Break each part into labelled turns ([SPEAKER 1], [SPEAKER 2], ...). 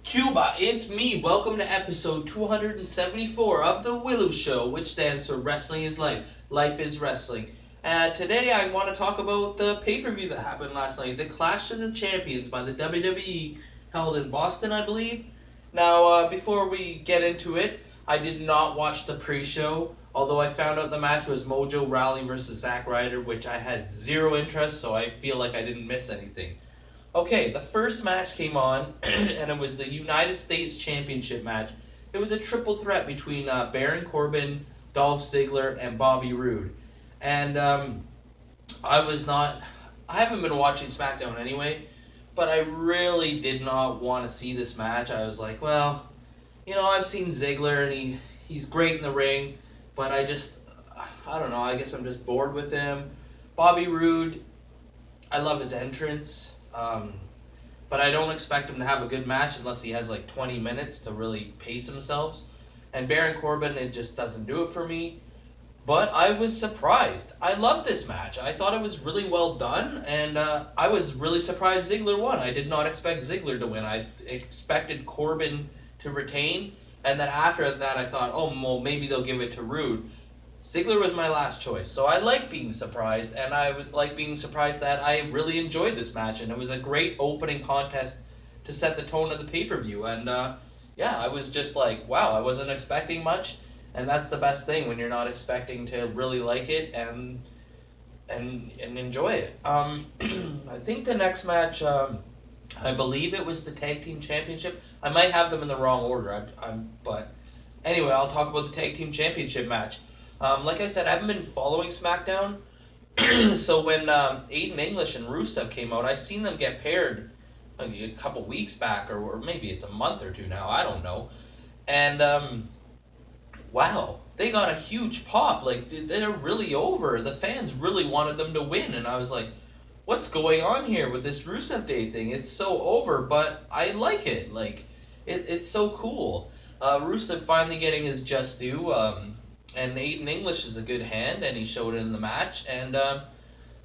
[SPEAKER 1] Cuba, it's me. Welcome to episode 274 of The Willow Show, which stands for Wrestling is Life. Life is Wrestling. Today I want to talk about the pay-per-view that happened last night, the Clash of the Champions by the WWE, held in Boston, I believe. Now, before we get into it, I did not watch the pre-show, although I found out the match was Mojo Rawley versus Zack Ryder, which I had zero interest, so I feel like I didn't miss anything. Okay, the first match came on, and it was the United States Championship match. It was a triple threat between Baron Corbin, Dolph Ziggler, and Bobby Roode. And I was not. I haven't been watching SmackDown anyway, but I really did not want to see this match. I was like, well, I've seen Ziggler, and he's great in the ring, but I don't know. I guess I'm just bored with him. Bobby Roode, I love his entrance. But I don't expect him to have a good match unless he has like 20 minutes to really pace himself. And Baron Corbin, it just doesn't do it for me. But I was surprised. I loved this match. I thought it was really well done, and I was really surprised Ziggler won. I did not expect Ziggler to win. I expected Corbin to retain, and then after that I thought, oh, well, maybe they'll give it to Rude. Ziggler was my last choice, so I like being surprised, and I was like being surprised that I really enjoyed this match, and it was a great opening contest to set the tone of the pay-per-view, and yeah, I was just like, wow, I wasn't expecting much, and that's the best thing when you're not expecting to really like it and enjoy it. I think the next match, I believe it was the Tag Team Championship. I might have them in the wrong order, but anyway, I'll talk about the Tag Team Championship match. Like I said, I haven't been following SmackDown, so when Aiden English and Rusev came out, I seen them get paired a couple weeks back, or maybe it's a month or two now, I don't know. And wow, they got a huge pop. Like, they're really over. The fans really wanted them to win, and I was like, what's going on here with this Rusev Day thing? It's so over, but I like it. Like, it's so cool. Rusev finally getting his just due. And Aiden English is a good hand, and he showed it in the match. And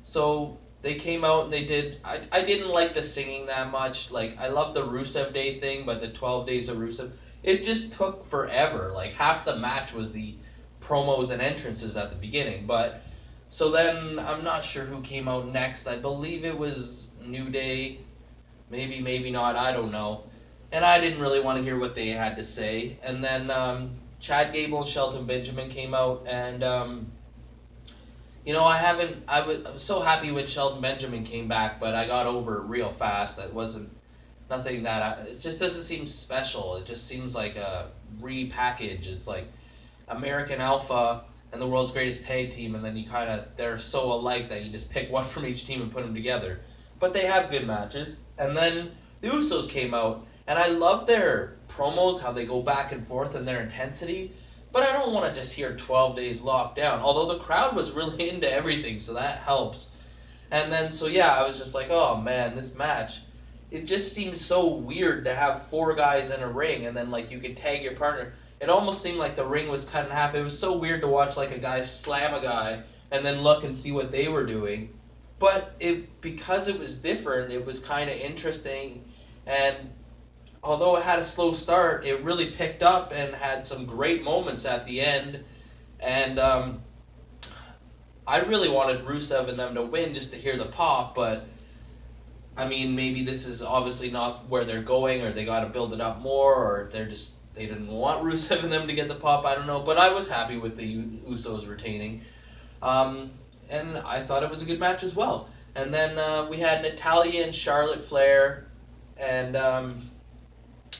[SPEAKER 1] so they came out and they did. I didn't like the singing that much. Like, I love the Rusev Day thing, but the 12 Days of Rusev, it just took forever. Like, half the match was the promos and entrances at the beginning. But so then I'm not sure who came out next. I believe it was New Day. Maybe not. I don't know. And I didn't really want to hear what they had to say. And then Chad Gable and Shelton Benjamin came out, and I was so happy when Shelton Benjamin came back, but I got over it real fast. That wasn't nothing it just doesn't seem special. It just seems like a repackage. It's like American Alpha and the world's greatest tag team, and then they're so alike that you just pick one from each team and put them together. But they have good matches. And then the Usos came out, and I love their promos, how they go back and forth and their intensity, but I don't want to just hear 12 days locked down, although the crowd was really into everything, so that helps. And then, so yeah, I was just like, oh man, this match, it just seemed so weird to have four guys in a ring, and then like you could tag your partner. It almost seemed like the ring was cut in half. It was so weird to watch like a guy slam a guy and then look and see what they were doing. But because it was different, it was kind of interesting, and although it had a slow start, it really picked up and had some great moments at the end. And I really wanted Rusev and them to win just to hear the pop, but I mean, maybe this is obviously not where they're going, or they got to build it up more, or they didn't want Rusev and them to get the pop. I don't know, but I was happy with the Usos retaining, and I thought it was a good match as well. And then we had Natalya and Charlotte Flair, and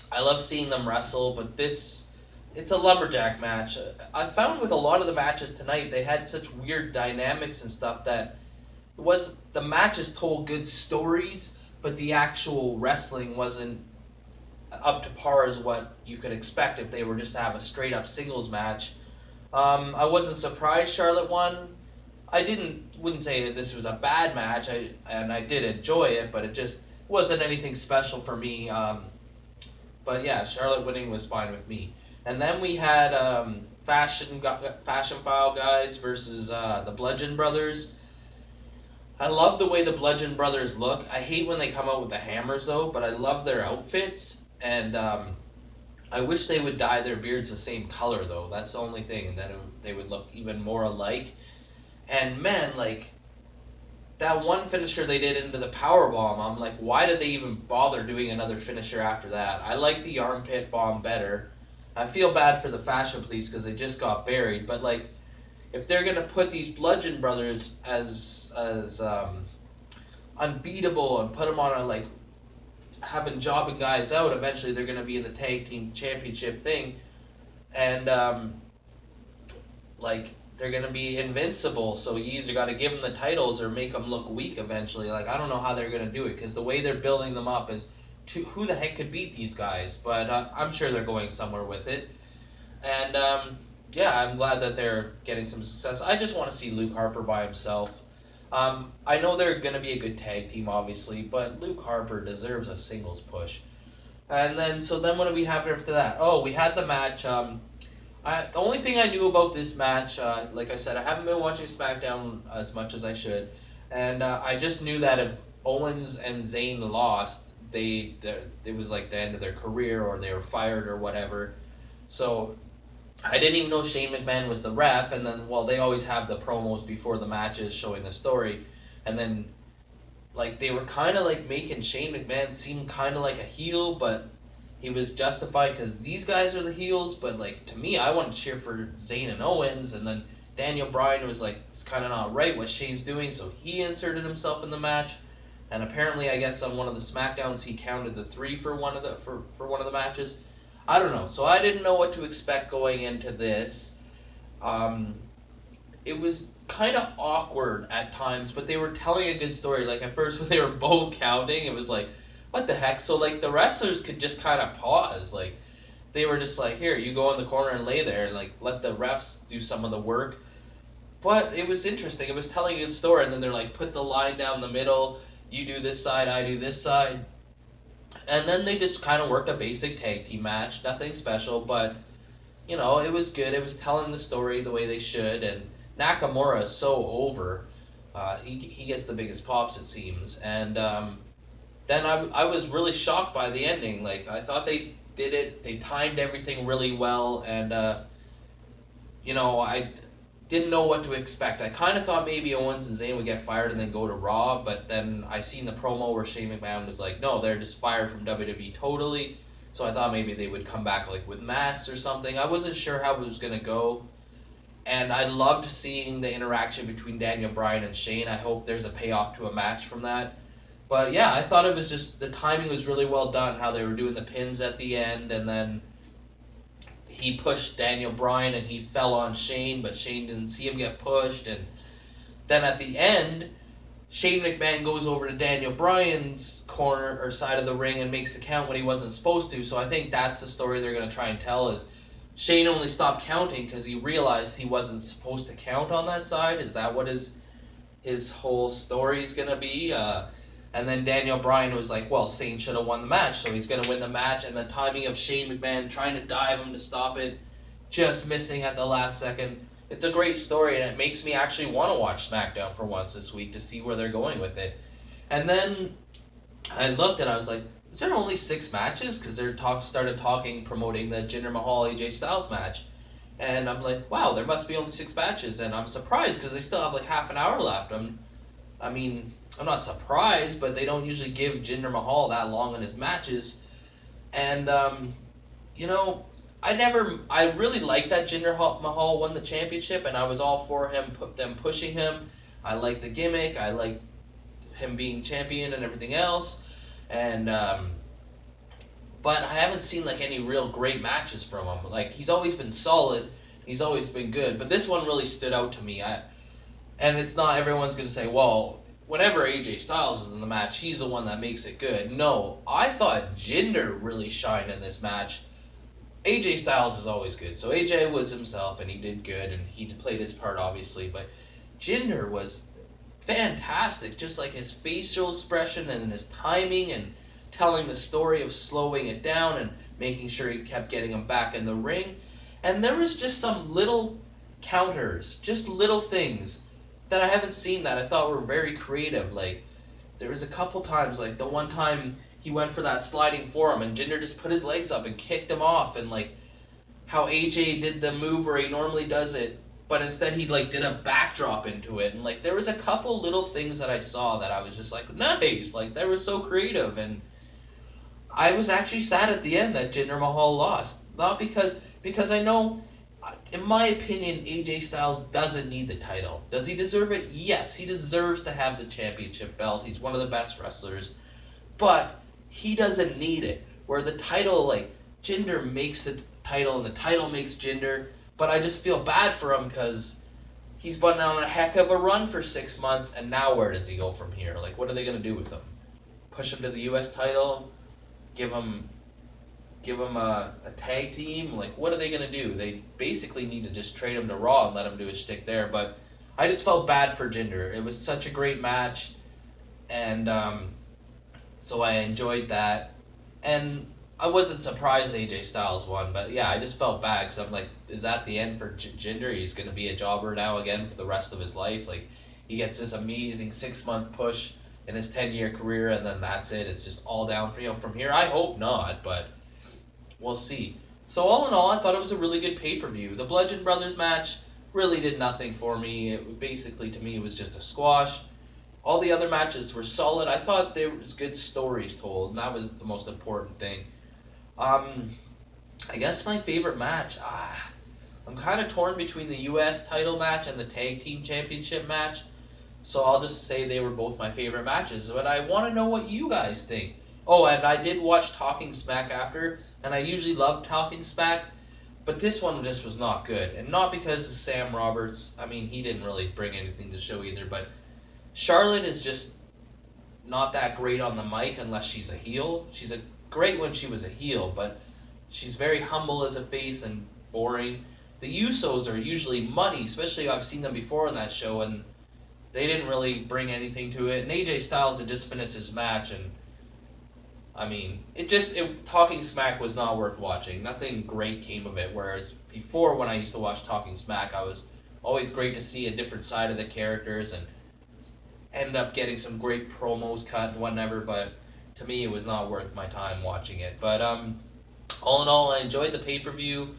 [SPEAKER 1] I love seeing them wrestle, but it's a lumberjack match. I found with a lot of the matches tonight, they had such weird dynamics and stuff that the matches told good stories, but the actual wrestling wasn't up to par as what you could expect if they were just to have a straight up singles match. I wasn't surprised Charlotte won. Wouldn't say that this was a bad match, and I did enjoy it, but it just wasn't anything special for me. But yeah, Charlotte winning was fine with me. And then we had Fashion File guys versus the Bludgeon Brothers. I love the way the Bludgeon Brothers look. I hate when they come out with the hammers though, but I love their outfits. And I wish they would dye their beards the same color though. That's the only thing, and then they would look even more alike. And man, like that one finisher they did into the power bomb, I'm like, why did they even bother doing another finisher after that? I like the armpit bomb better. I feel bad for the Fashion Police because they just got buried, but like, if they're gonna put these Bludgeon Brothers as unbeatable and put them on a like having jobbing guys out, eventually they're gonna be in the tag team championship thing, and like they're gonna be invincible. So you either got to give them the titles or make them look weak eventually. Like I don't know how they're gonna do it because the way they're building them up is, who the heck could beat these guys? But I'm sure they're going somewhere with it. And yeah, I'm glad that they're getting some success. I just want to see Luke Harper by himself. I know they're gonna be a good tag team, obviously, but Luke Harper deserves a singles push. And then, so then what do we have after that? Oh, we had the match. The only thing I knew about this match, like I said, I haven't been watching SmackDown as much as I should, and I just knew that if Owens and Zayn lost, it was like the end of their career, or they were fired, or whatever. So I didn't even know Shane McMahon was the ref, and then, well, they always have the promos before the matches showing the story, and then like they were kind of like making Shane McMahon seem kind of like a heel, but he was justified because these guys are the heels. But like to me, I want to cheer for Zayn and Owens, and then Daniel Bryan was like, it's kind of not right what Shane's doing, so he inserted himself in the match. And apparently, I guess on one of the SmackDowns, he counted the 3 for one of the matches. I don't know, so I didn't know what to expect going into this. It was kind of awkward at times, but they were telling a good story. Like at first when they were both counting, it was like, what the heck? So like the wrestlers could just kind of pause. Like they were just like, here, you go in the corner and lay there, and like let the refs do some of the work. But it was interesting. It was telling a good story, and then they're like, put the line down the middle. You do this side, I do this side. And then they just kind of worked a basic tag team match. Nothing special, but you know, it was good. It was telling the story the way they should, and Nakamura is so over. He gets the biggest pops, it seems. And then I was really shocked by the ending. Like, I thought they did it. They timed everything really well, and you know, I didn't know what to expect. I kind of thought maybe Owens and Zayn would get fired and then go to Raw, but then I seen the promo where Shane McMahon was like, no, they're just fired from WWE totally. So I thought maybe they would come back like with masks or something. I wasn't sure how it was gonna go. And I loved seeing the interaction between Daniel Bryan and Shane. I hope there's a payoff to a match from that. But yeah, I thought it was just, the timing was really well done, how they were doing the pins at the end, and then he pushed Daniel Bryan and he fell on Shane, but Shane didn't see him get pushed. And then at the end, Shane McMahon goes over to Daniel Bryan's corner or side of the ring and makes the count when he wasn't supposed to. So I think that's the story they're going to try and tell, is Shane only stopped counting because he realized he wasn't supposed to count on that side. Is that what his whole story is going to be? And then Daniel Bryan was like, well, Shane should have won the match, so he's going to win the match. And the timing of Shane McMahon trying to dive him to stop it, just missing at the last second. It's a great story, and it makes me actually want to watch SmackDown for once this week to see where they're going with it. And then I looked and I was like, is there only 6 matches? Because they started promoting the Jinder Mahal AJ Styles match. And I'm like, wow, there must be only 6 matches. And I'm surprised because they still have like half an hour left. I'm not surprised, but they don't usually give Jinder Mahal that long in his matches. And, you know, I really liked that Jinder Mahal won the championship, and I was all for them pushing him. I liked the gimmick. I liked him being champion and everything else. And, but I haven't seen like any real great matches from him. Like, he's always been solid. He's always been good. But this one really stood out to me. And it's not everyone's going to say, well, whenever AJ Styles is in the match, he's the one that makes it good. No, I thought Jinder really shined in this match. AJ Styles is always good. So AJ was himself, and he did good, and he played his part, obviously. But Jinder was fantastic, just like his facial expression and his timing and telling the story of slowing it down and making sure he kept getting him back in the ring. And there was just some little counters, just little things that I haven't seen that I thought were very creative. Like, there was a couple times, like the one time he went for that sliding forearm, and Jinder just put his legs up and kicked him off, and like how AJ did the move where he normally does it, but instead he like did a backdrop into it, and like there was a couple little things that I saw that I was just like nice, like they were so creative, and I was actually sad at the end that Jinder Mahal lost, not because I know. In my opinion, AJ Styles doesn't need the title. Does he deserve it? Yes, he deserves to have the championship belt. He's one of the best wrestlers. But he doesn't need it. Where the title, like, Jinder makes the title and the title makes Jinder. But I just feel bad for him because he's been on a heck of a run for 6 months, and now where does he go from here? Like, what are they going to do with him? Push him to the U.S. title? Give him a tag team? Like, what are they going to do? They basically need to just trade him to Raw and let him do his shtick there. But I just felt bad for Jinder. It was such a great match, and so I enjoyed that. And I wasn't surprised AJ Styles won, but yeah, I just felt bad because I'm like, is that the end for Jinder? He's going to be a jobber now again for the rest of his life? Like, he gets this amazing 6-month push in his 10-year career, and then that's it. It's just all down from here. I hope not, but we'll see. So all in all, I thought it was a really good pay-per-view. The Bludgeon Brothers match really did nothing for me. Basically, to me, it was just a squash. All the other matches were solid. I thought there was good stories told, and that was the most important thing. I guess my favorite match, I'm kind of torn between the U.S. title match and the Tag Team Championship match. So I'll just say they were both my favorite matches. But I want to know what you guys think. Oh, and I did watch Talking Smack after, and I usually love Talking Smack, but this one just was not good. And not because of Sam Roberts. I mean, he didn't really bring anything to show either, but Charlotte is just not that great on the mic unless she's a heel. She's great when she was a heel, but she's very humble as a face and boring. The Usos are usually money, especially I've seen them before on that show, and they didn't really bring anything to it. And AJ Styles had just finished his match, and I mean, Talking Smack was not worth watching. Nothing great came of it, whereas before when I used to watch Talking Smack, I was always great to see a different side of the characters and end up getting some great promos cut and whatever, but to me it was not worth my time watching it. But all in all, I enjoyed the pay-per-view,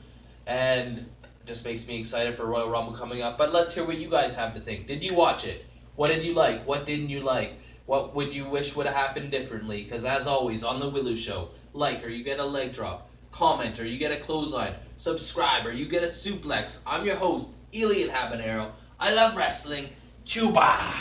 [SPEAKER 1] and it just makes me excited for Royal Rumble coming up. But let's hear what you guys have to think. Did you watch it? What did you like? What didn't you like? What would you wish would have happened differently? Because as always, on the W.I.L.L.I.W show, like or you get a leg drop, comment or you get a clothesline, subscribe or you get a suplex. I'm your host, Elian Habanero. I love wrestling. Cuba!